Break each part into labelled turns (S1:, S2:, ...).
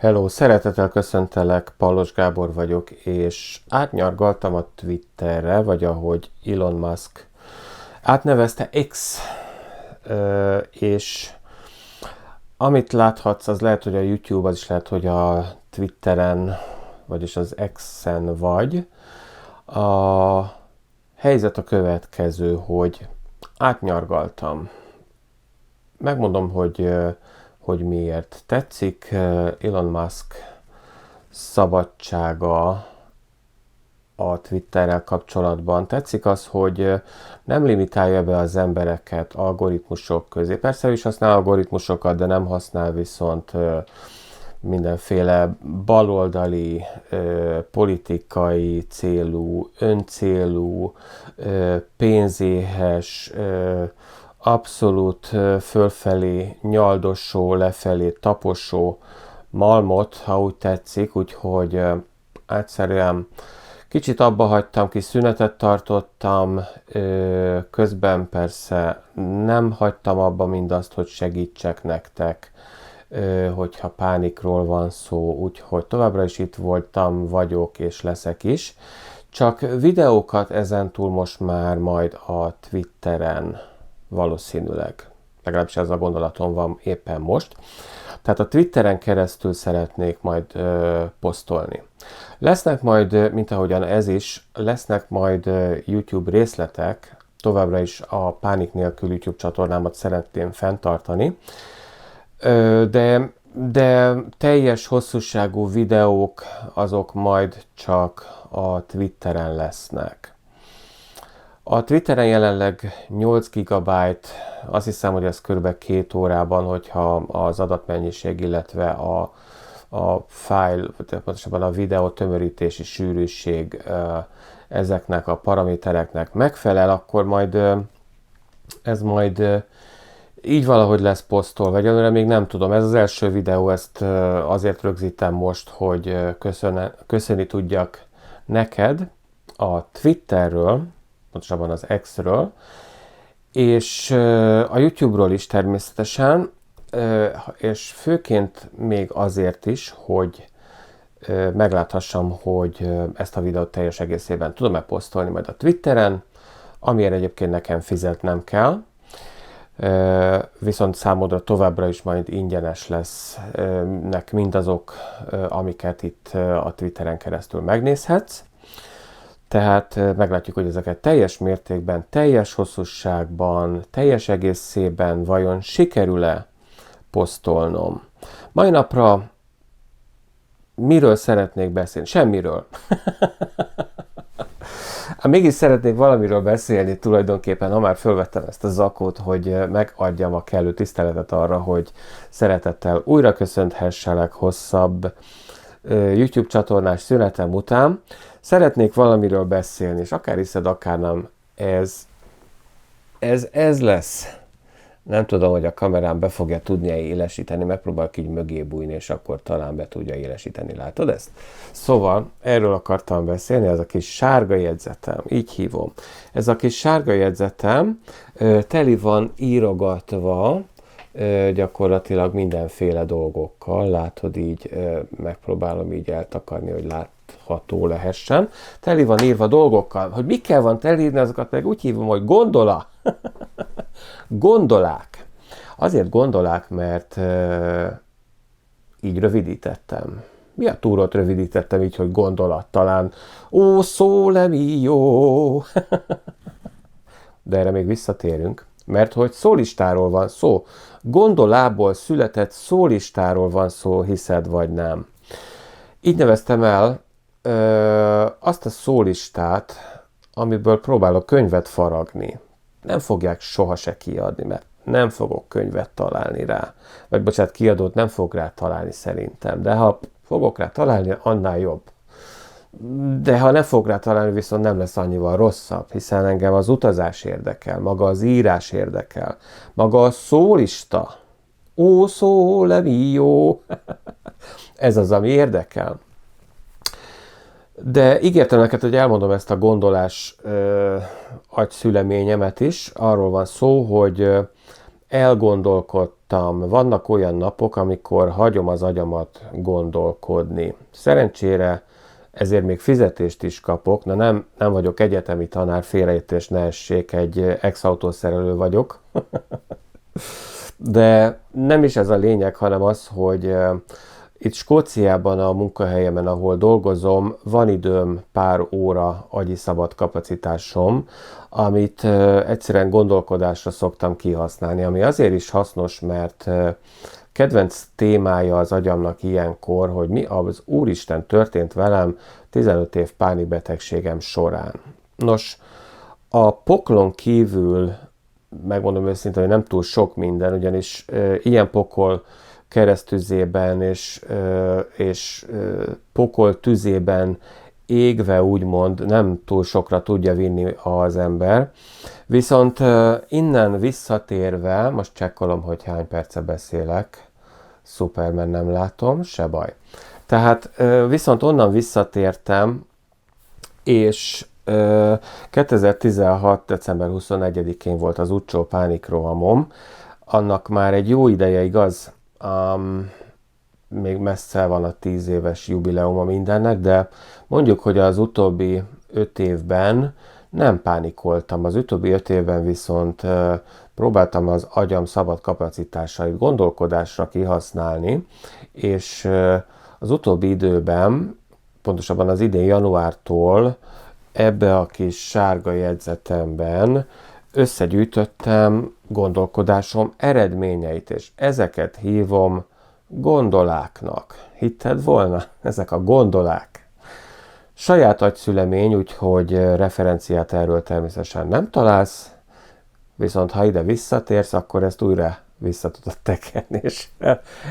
S1: Hello, szeretettel köszöntelek, Pallos Gábor vagyok, és átnyargaltam a Twitterre, vagy ahogy Elon Musk átnevezte X, és amit láthatsz, az lehet, hogy a YouTube, az is lehet, hogy a Twitteren, vagyis az X-en vagy. A helyzet a következő, hogy átnyargaltam. Megmondom, hogy miért. Tetszik Elon Musk szabadsága a Twitterrel kapcsolatban. Tetszik az, hogy nem limitálja be az embereket algoritmusok közé. Persze ő is használ algoritmusokat, de nem használ viszont mindenféle baloldali, politikai célú, öncélú, pénzéhes, abszolút fölfelé nyaldosó, lefelé taposó malmot, ha úgy tetszik, úgyhogy egyszerűen kicsit abba hagytam, kis szünetet tartottam, közben persze nem hagytam abba mindazt, hogy segítsek nektek, hogyha pánikról van szó, úgyhogy továbbra is itt voltam, vagyok és leszek is. Csak videókat ezentúl most már majd a Twitteren valószínűleg. Legalábbis ez a gondolatom van éppen most. Tehát a Twitteren keresztül szeretnék majd posztolni. Lesznek majd, mint ahogyan ez is, lesznek majd YouTube részletek, továbbra is a Pánik nélkül YouTube csatornámat szeretném fenntartani, de teljes hosszúságú videók azok majd csak a Twitteren lesznek. A Twitteren jelenleg 8 GB, azt hiszem, hogy ez kb. 2 órában, hogyha az adatmennyiség, illetve a file, pontosabban a videó tömörítési sűrűség ezeknek a paramétereknek megfelel, akkor majd ez majd így valahogy lesz posztolva. Egyelőre még nem tudom. Ez az első videó, ezt azért rögzítem most, hogy köszönni tudjak neked a Twitterről, pontosabban az X-ről, és a YouTube-ról is természetesen, és főként még azért is, hogy megláthassam, hogy ezt a videót teljes egészében tudom-e posztolni majd a Twitteren, amiért egyébként nekem fizetnem kell, viszont számodra továbbra is majd ingyenes lesznek mindazok, amiket itt a Twitteren keresztül megnézhetsz. Tehát meglátjuk, hogy ezeket teljes mértékben, teljes hosszúságban, teljes egészében vajon sikerül-e posztolnom. Mai napra miről szeretnék beszélni? Semmiről. Mégis szeretnék valamiről beszélni tulajdonképpen, ha már fölvettem ezt a zakót, hogy megadjam a kellő tiszteletet arra, hogy szeretettel újra köszönthesselek hosszabb YouTube csatornás szünetem után. Szeretnék valamiről beszélni, és akár hiszed, akár nem, ez lesz. Nem tudom, hogy a kamerám be fogja tudnia élesíteni, megpróbálok így mögé bújni, és akkor talán be tudja élesíteni. Látod ezt? Szóval erről akartam beszélni, ez a kis sárga jegyzetem, így hívom. Ez a kis sárga jegyzetem teli van írogatva, gyakorlatilag mindenféle dolgokkal, látod, így megpróbálom így eltakarni, hogy látható lehessen. Teli van írva dolgokkal, hogy mikkel van telírni, azokat meg úgy hívom, hogy gondola. Gondolák. Azért gondolák, mert így rövidítettem. Mi a túrót rövidítettem így, hogy gondolat talán? Ó, sole mio! De erre még visszatérünk, mert hogy szólistáról van szó. Gondolából született szólistáról van szó, hiszed vagy nem. Így neveztem el azt a szólistát, amiből próbálok könyvet faragni. Nem fogják soha se kiadni, mert nem fogok könyvet találni rá. Vagy bocsánat, kiadót nem fog rá találni szerintem. De ha fogok rá találni, annál jobb. De ha nem fog rá találni, viszont nem lesz annyival rosszabb, hiszen engem az utazás érdekel, maga az írás érdekel, maga a szólista. Ó, sole mio! Ez az, ami érdekel. De ígértem neked, hogy elmondom ezt a gondolás agyszüleményemet is. Arról van szó, hogy elgondolkodtam. Vannak olyan napok, amikor hagyom az agyamat gondolkodni. Szerencsére ezért még fizetést is kapok. Na nem vagyok egyetemi tanár, félreértés ne essék, egy ex-autószerelő vagyok. De nem is ez a lényeg, hanem az, hogy itt Skóciában a munkahelyemen, ahol dolgozom, van időm pár óra agyi szabad kapacitásom, amit egyszerűen gondolkodásra szoktam kihasználni, ami azért is hasznos, mert kedvenc témája az agyamnak ilyenkor, hogy mi az Úristen történt velem 15 év pánikbetegségem során. Nos, a poklon kívül, megmondom őszintén, hogy nem túl sok minden, ugyanis ilyen pokol keresztüzében és pokol tüzében égve úgymond nem túl sokra tudja vinni az ember. Viszont innen visszatérve, most csekkolom, hogy hány perce beszélek, szuper, mert nem látom, se baj. Tehát viszont onnan visszatértem, és 2016. december 21-én volt az utcsó pánikrohamom, annak már egy jó ideje, igaz, még messze van a 10 éves jubileuma mindennek, de mondjuk, hogy az utóbbi 5 évben nem pánikoltam. Az utóbbi 5 évben viszont próbáltam az agyam szabad kapacitásait gondolkodásra kihasználni, és az utóbbi időben, pontosabban az idén januártól ebbe a kis sárga jegyzetemben összegyűjtöttem gondolkodásom eredményeit, és ezeket hívom gondoláknak. Hitted volna? Ezek a gondolák. Saját agyszülemény, úgyhogy referenciát erről természetesen nem találsz, viszont ha ide visszatérsz, akkor ezt újra vissza tudod tekerni, és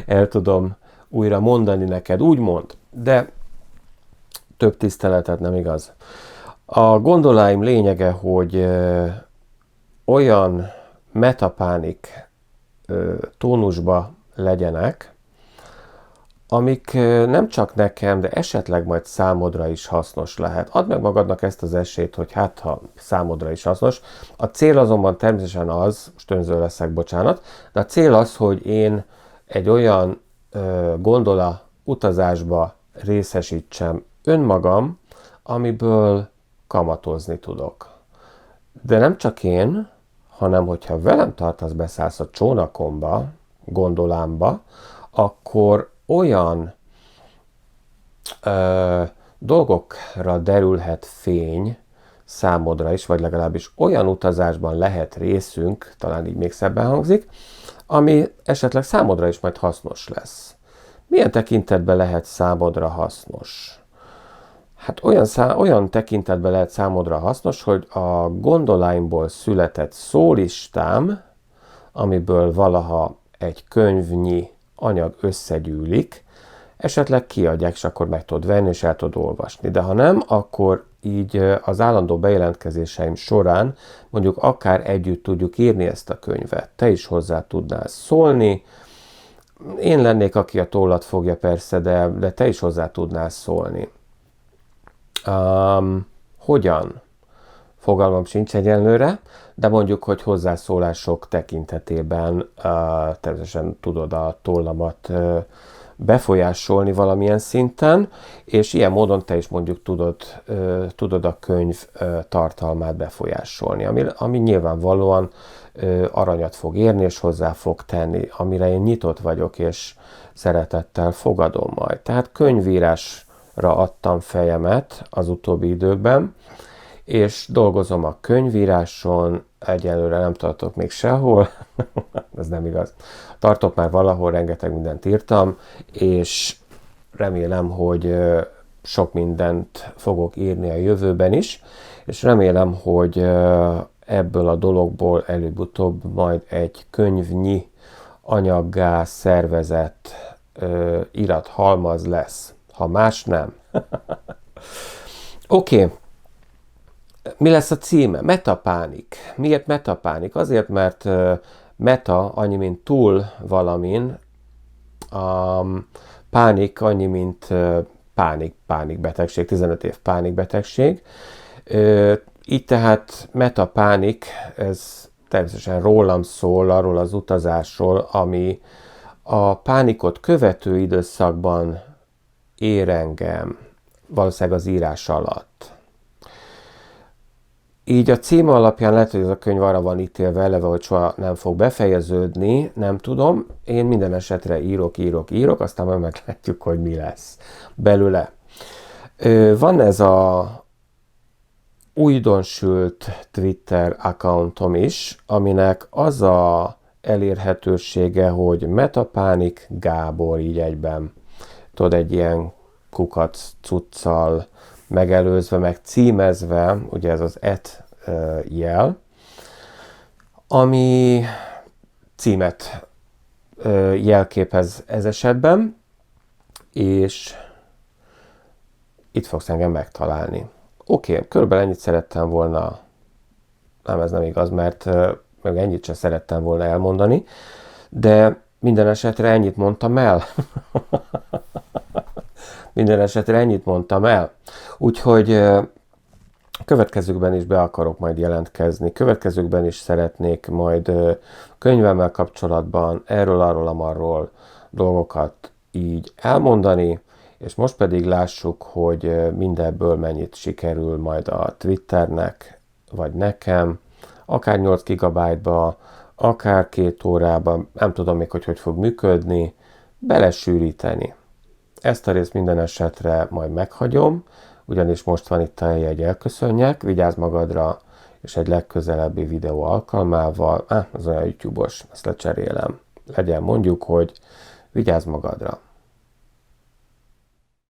S1: el tudom újra mondani neked, úgymond, de több tiszteletet, nem igaz? A gondoláim lényege, hogy olyan metapánik tónusba legyenek, amik nem csak nekem, de esetleg majd számodra is hasznos lehet. Add meg magadnak ezt az esélyt, hogy hát ha számodra is hasznos. A cél azonban természetesen az, most önző leszek, bocsánat, de a cél az, hogy én egy olyan gondola utazásba részesítsem önmagam, amiből kamatozni tudok. De nem csak én, hanem hogyha velem tartasz, beszállsz a csónakomba, gondolámba, akkor olyan dolgokra derülhet fény számodra is, vagy legalábbis olyan utazásban lehet részünk, talán így még szebben hangzik, ami esetleg számodra is majd hasznos lesz. Milyen tekintetben lehet számodra hasznos? Hát olyan tekintetben lehet számodra hasznos, hogy a gondoláimból született szólistám, amiből valaha egy könyvnyi anyag összegyűlik, esetleg kiadják, és akkor meg tudod venni, és el tudod olvasni. De ha nem, akkor így az állandó bejelentkezéseim során mondjuk akár együtt tudjuk írni ezt a könyvet. Te is hozzá tudnál szólni. Én lennék, aki a tollat fogja persze, de te is hozzá tudnál szólni. Hogyan? Fogalmam sincs egyenlőre, de mondjuk, hogy hozzászólások tekintetében természetesen tudod a tollamat befolyásolni valamilyen szinten, és ilyen módon te is mondjuk tudod a könyv tartalmát befolyásolni, ami nyilvánvalóan aranyat fog érni, és hozzá fog tenni, amire én nyitott vagyok, és szeretettel fogadom majd. Tehát könyvírásra adtam fejemet az utóbbi időben, és dolgozom a könyvíráson, egyelőre nem tartok még sehol, ez nem igaz. Tartok már valahol, rengeteg mindent írtam, és remélem, hogy sok mindent fogok írni a jövőben is, és remélem, hogy ebből a dologból előbb-utóbb majd egy könyvnyi anyaggá szervezett irathalmaz lesz. Ha más nem. Oké. Mi lesz a címe? Metapánik. Miért metapánik? Azért, mert meta annyi, mint túl valamin, pánik annyi, mint pánikbetegség, 15 év pánikbetegség. Így tehát metapánik, ez természetesen rólam szól, arról az utazásról, ami a pánikot követő időszakban ér engem, valószínűleg az írás alatt. Így a címe alapján lehet, hogy ez a könyv arra van ítélve eleve, hogy soha nem fog befejeződni, nem tudom. Én minden esetre írok, aztán majd meglátjuk, hogy mi lesz belőle. Van ez a újdonsült Twitter accountom is, aminek az a elérhetősége, hogy Metapánik Gábor így egyben, tudod, egy ilyen kukac cuccal megelőzve, meg címezve, ugye ez az jel, ami címet jelképez ez esetben, és itt fogsz engem megtalálni. Oké, körülbelül ennyit szerettem volna, nem, ez nem igaz, mert meg ennyit sem szerettem volna elmondani, de minden esetre ennyit mondtam el. Minden esetre ennyit mondtam el. Úgyhogy következőkben is be akarok majd jelentkezni. Következőkben is szeretnék majd könyvemmel kapcsolatban erről-arról dolgokat így elmondani, és most pedig lássuk, hogy mindebből mennyit sikerül majd a Twitternek, vagy nekem, akár 8 GB-ba, akár 2 órában, nem tudom még, hogy fog működni, belesűríteni. Ezt a részt minden esetre majd meghagyom, ugyanis most van itt a helye, egy elköszönjek, vigyázz magadra, és egy legközelebbi videó alkalmával, az olyan YouTube-os, ezt lecserélem. Legyen mondjuk, hogy vigyázz magadra.